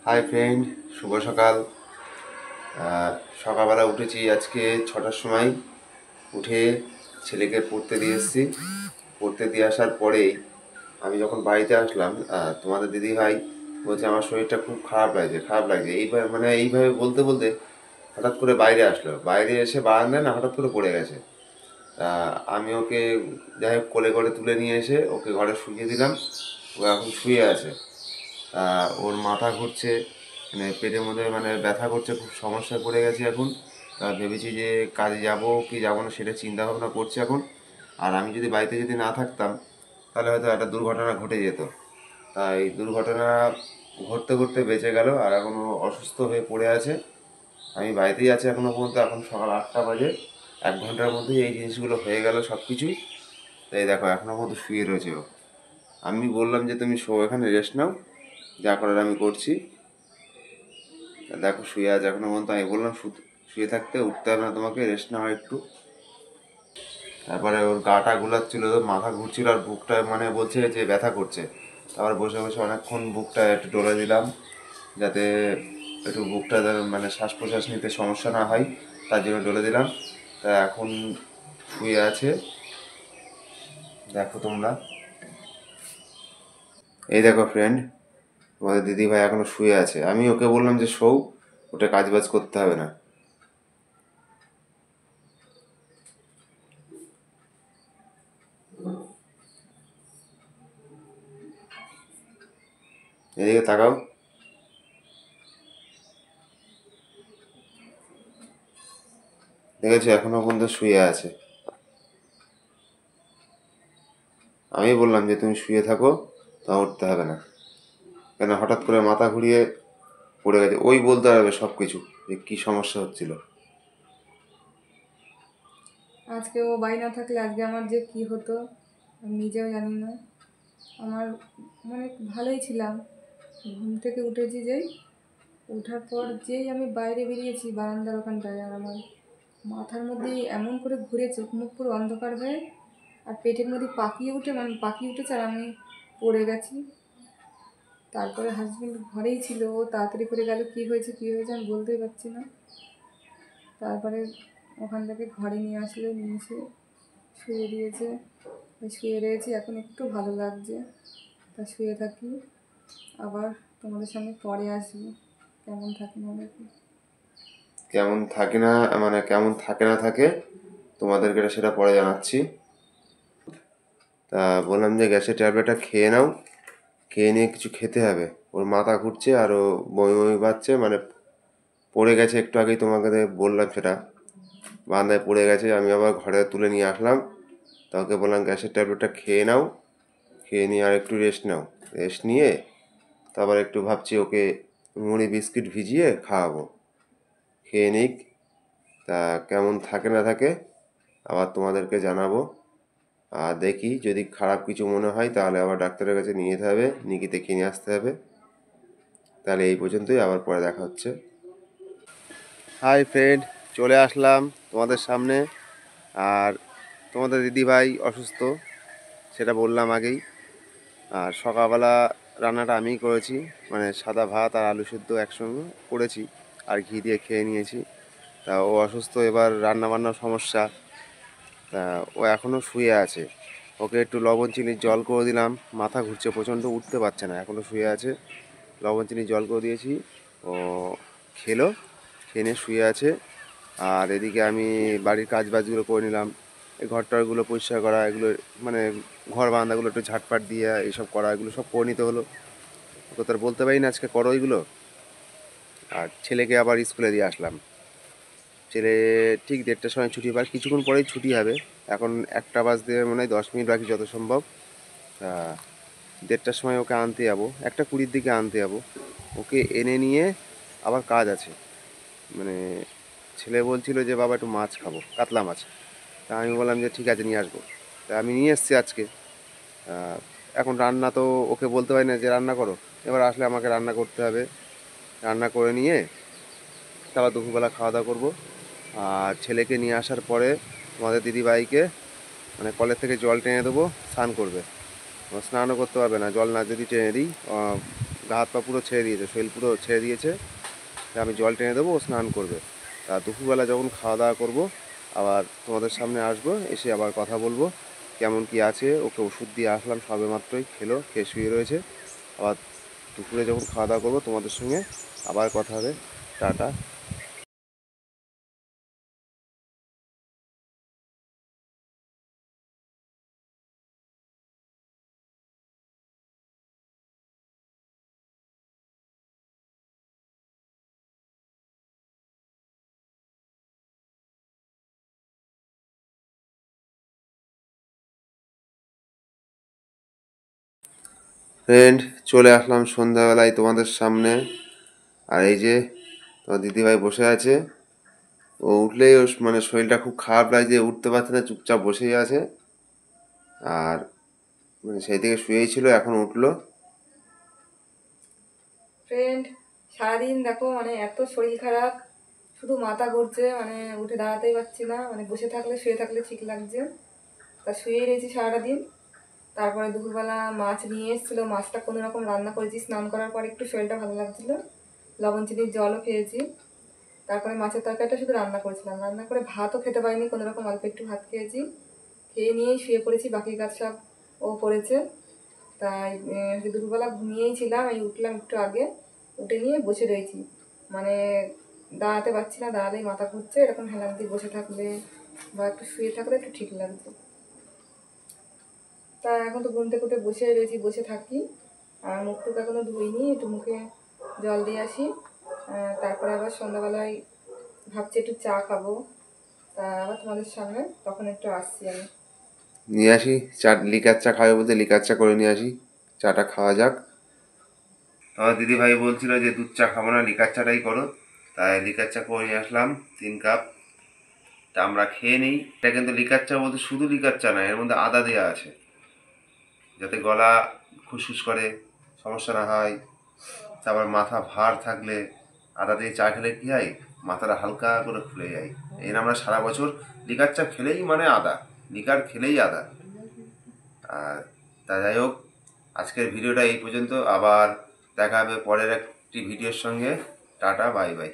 Hi friend, শুভ সকাল। সকালবেলা উঠেছি আজকে 6টার সময়। উঠে ছেলেকে পড়তে দিয়ে এসেছি। পড়তে দিয়ে আসার পরেই আমি যখন বাড়িতে আসলাম, তোমাদের দিদিভাই বলছে আমার শরীরটা খুব খারাপ লাগছে এইভাবে বলতে বলতে হঠাৎ করে বাইরে আসলো। বাইরে এসে বারান্দায় না হঠাৎ করে পড়ে গেছে। তা আমি ওকে যাই হোক কোলে করে তুলে নিয়ে এসে ওকে ঘরে শুইয়ে দিলাম। ও এখন শুয়ে আছে। ওর মাথা ঘুরছে, মানে পেটের মধ্যে মানে ব্যথা করছে, খুব সমস্যায় পড়ে গেছি এখন। তা ভেবেছি যে কাজে যাব কি যাব না সেটা চিন্তা ভাবনা করছি এখন। আর আমি যদি বাড়িতে যদি না থাকতাম তাহলে হয়তো একটা দুর্ঘটনা ঘটে যেত। তাই দুর্ঘটনা ঘটতে ঘটতে বেঁচে গেল, আর এখনও অসুস্থ হয়ে পড়ে আছে। আমি বাড়িতেই আছি এখনও পর্যন্ত। এখন সকাল 8টা বাজে। 1 ঘন্টার মধ্যেই এই জিনিসগুলো হয়ে গেল সব কিছুই। তাই দেখো এখনও পর্যন্ত শুয়ে রয়েছে ও। আমি বললাম যে তুমি শো, এখানে রেস্ট নাও, যা করার আমি করছি। দেখো শুয়ে আছে এখনো পর্যন্ত। আমি বললাম শুয়ে থাকতে, উঠতে হবে না তোমাকে, রেস্ট নাও একটু। তারপরে ওর গাটা গুলাচ্ছিল, মাথা ঘুরছিল, আর বুকটা মানে বলছে যে ব্যথা করছে। তারপর বসে বসে অনেকক্ষণ বুকটা একটু ডলে দিলাম, যাতে একটু বুকটা মানে শ্বাস প্রশ্বাস নিতে সমস্যা না হয়, তার জন্য ডলে দিলাম। তা এখন শুয়ে আছে, দেখো তোমরা। এই দেখো ফ্রেন্ড, তোমাদের দিদিভাই এখনো শুয়ে আছে। আমি ওকে বললাম যে শোও, ওটা কাজ বাজ করতে হবে না। এদিকে তাকাও। দেখেছো এখনো পর্যন্ত শুয়ে আছে। আমি বললাম যে তুমি শুয়ে থাকো, তা উঠতে হবে না। কেন হঠাৎ করে মাথা ঘুরিয়ে পড়ে গেছে, ওই বলতে পারবে সব কিছু যে কী সমস্যা হচ্ছিল। আজকে ও বাড়ি না থাকলে আজকে আমার যে কি হতো আমি নিজেও জানি না। আমার মানে ভালোই ছিলাম, ঘুম থেকে উঠেছি যেই, ওঠার পর যেই আমি বাইরে বেরিয়েছি বারান্দার ওখানটায়, আর আমার মাথার মধ্যে এমন করে ঘুরে চোখ মুখ পুরো অন্ধকার হয়ে, আর পেটের মধ্যে পাখি উঠেছে, আর আমি পড়ে গেছি। তারপরে হাজবেন্ড ঘরেই ছিল, ও তাড়াতাড়ি করে গেল, কী হয়েছে আমি বলতেই পারছি না। তারপরে ওখান থেকে ঘরে নিয়ে আসলে, নিয়ে এসে শুয়ে দিয়েছে। শুয়ে রয়েছি, এখন একটু ভালো লাগছে। তা শুয়ে থাকি, আবার তোমাদের সামনে পরে আসবো, কেমন থাকি না দেখি। কেমন থাকে না, মানে কেমন থাকে না থাকে তোমাদেরকে সেটা পরে জানাচ্ছি। তা বললাম যে গ্যাসের ট্যাবলেটটা খেয়ে নাও, খেয়ে নিয়ে কিছু খেতে হবে। ওর মাথা ঘুরছে আর ও বমি বমি পাচ্ছে, মানে পড়ে গেছে একটু আগেই, তোমাকে বললাম সেটা। বারান্দায় পড়ে গেছে, আমি আবার ঘরে তুলে নিয়ে আসলাম। তা ওকে বললাম গ্যাসের ট্যাবলেটটা খেয়ে নাও, খেয়ে নিয়ে আর একটু রেস্ট নাও। রেস্ট নিয়ে তারপর একটু ভাবছি ওকে মুড়ি বিস্কিট ভিজিয়ে খাওয়াবো, খেয়ে নিক। তা কেমন থাকে না থাকে আবার তোমাদেরকে জানাবো। আর দেখি যদি খারাপ কিছু মনে হয় তাহলে আবার ডাক্তারের কাছে নিয়ে যেতে হবে, নিয়ে দেখিয়ে নিয়ে আসতে হবে। তাহলে এই পর্যন্তই, আবার পরে দেখা হচ্ছে। হাই ফ্রেন্ড, চলে আসলাম তোমাদের সামনে। আর তোমাদের দিদিভাই অসুস্থ, সেটা বললাম আগেই। আর সকালবেলা রান্নাটা আমিই করেছি, মানে সাদা ভাত আর আলু সেদ্ধ একসঙ্গে করেছি, আর ঘি দিয়ে খেয়ে নিয়েছি। তা ও অসুস্থ, এবার রান্না বান্নার সমস্যা। তা ও এখনও শুয়ে আছে। ওকে একটু লবণ চিনির জল করে দিলাম, মাথা ঘুরছে প্রচণ্ড, উঠতে পারছে না, এখনও শুয়ে আছে। লবণ চিনির জল করে দিয়েছি, ও খেলো, খেয়ে নিয়ে শুয়ে আছে। আর এদিকে আমি বাড়ির কাজ বাজগুলো করে নিলাম, এই ঘরটরগুলো পরিষ্কার করা, এগুলো মানে ঘর বারান্দাগুলো একটু ঝাটপাট দিয়ে এইসব করা, এগুলো সব করে নিতে হলো। ওকে তো আর বলতে পারি না আজকে করো এগুলো। আর ছেলেকে আবার স্কুলে দিয়ে আসলাম। ছেলে ঠিক 1:30টার সময় ছুটি পায়, কিছুক্ষণ পরেই ছুটি হবে। এখন 1টা বাজতে মনে হয় 10 মিনিট বাকি যত সম্ভব। তা 1:30টার সময় ওকে আনতে যাবো, 1:20-র দিকে আনতে যাবো। ওকে এনে নিয়ে আবার কাজ আছে, মানে ছেলে বলছিল যে বাবা একটু মাছ খাবো, কাতলা মাছ। তা আমি বললাম যে ঠিক আছে নিয়ে আসবো। তা আমি নিয়ে এসেছি আজকে। এখন রান্না তো ওকে বলতে পারি না যে রান্না করো, এবার আসলে আমাকে রান্না করতে হবে। রান্না করে নিয়ে তারপর দুপুরবেলা খাওয়া দাওয়া করবো। আর ছেলেকে নিয়ে আসার পরে তোমাদের দিদিভাইকে মানে কলের থেকে জল টেনে দেবো, স্নান করবে। ও স্নানও করতে পারবে না জল না যদি টেনে দিই, গা হাত পা পুরো ছেড়ে দিয়েছে, শরীর পুরো ছেড়ে দিয়েছে। আমি জল টেনে দেবো, ও স্নান করবে। তা দুপুরবেলা যখন খাওয়া দাওয়া করবো আবার তোমাদের সামনে আসবো, এসে আবার কথা বলবো কেমন কি আছে। ওকে ওষুধ দিয়ে আসলাম সবে মাত্রই, খেয়ে শুয়ে রয়েছে। আবার দুপুরে যখন খাওয়া দাওয়া করবো তোমাদের সঙ্গে আবার কথা হবে। টাটা। ফ্রেন্ড, চলে আসলাম সন্ধ্যাবেলায় তোমাদের সামনে। আর এই যে তোমার দিদিভাই বসে আছে। ও উঠলেই ওর মানে শরীরটা খুব খারাপ লাগছে, উঠতে পারছে না, চুপচাপ বসেই আছে। আর মানে সেই থেকে শুয়েই ছিল, এখন উঠলো। ফ্রেন্ড, সারাদিন দেখো মানে এত শরীর খারাপ, শুধু মাথা ঘুরছে, মানে উঠে দাঁড়াতেই পারছি না, মানে বসে থাকলে শুয়ে থাকলে ঠিক লাগছে। তা শুয়েই রয়েছি সারাটা দিন। তারপরে দুপুরবেলা মাছ নিয়ে এসেছিলো, মাছটা কোনো রকম রান্না করেছি, স্নান করার পর একটু শরীরটা ভালো লাগছিল, লবণ চিনির জলও খেয়েছি। তারপরে মাছের তরকারিটা শুধু রান্না করেছিলাম, রান্না করে ভাতও খেতে পারিনি, কোনো রকম অল্প একটু ভাত খেয়েছি। খেয়ে নিয়েই শুয়ে পড়েছি, বাকি কাজ সব ও করেছে। তাই দুপুরবেলা ঘুমিয়েই ছিলাম, এই উঠলাম একটু আগে, উঠে নিয়ে বসে রয়েছি। মানে দাঁড়াতে পারছি না, দাঁড়ালেই মাথা ঘুরছে, এরকম হেলান দিয়ে বসে থাকলে বা একটু শুয়ে থাকলে একটু ঠিক লাগছে। তা এখন তো ঘুম থেকে উঠে বসে রয়েছি, বসে থাকি। আর মুখ টুক এখনো ধুইনি, একটু মুখে জল দিয়ে আসি। তারপরে আবার সন্ধ্যাবেলায় ভাবছি একটু চা খাবো। তা আবার তোমাদের সামনে তখন একটু আসছি আমি। নিয়ে আসি চা, লিকার চা খাবে বলতে লিকার চা করে নিয়ে আসি, চাটা খাওয়া যাক। আমার দিদিভাই বলছিল যে দুধ চা খাবো না, লিকার চাটাই করো। তাই লিকার চা করে নিয়ে আসলাম 3 কাপ। তা আমরা খেয়ে নিই। এটা কিন্তু লিকার চা বলতে শুধু লিকার চা না, এর মধ্যে আদা দেওয়া আছে যাতে গলা খুসখুস করে সমস্যা না হয়। তারপর মাথা ভার থাকলে আদা দিয়ে চা খেলে কী হয়, মাথাটা হালকা করে খুলে যায়। এই জন্য আমরা সারা বছর লিকার চা খেলেই মানে আদা, লিকার খেলেই আদা। আর তা যাই হোক, আজকের ভিডিওটা এই পর্যন্ত। আবার দেখা হবে পরের একটি ভিডিওর সঙ্গে। Tata, bye bye.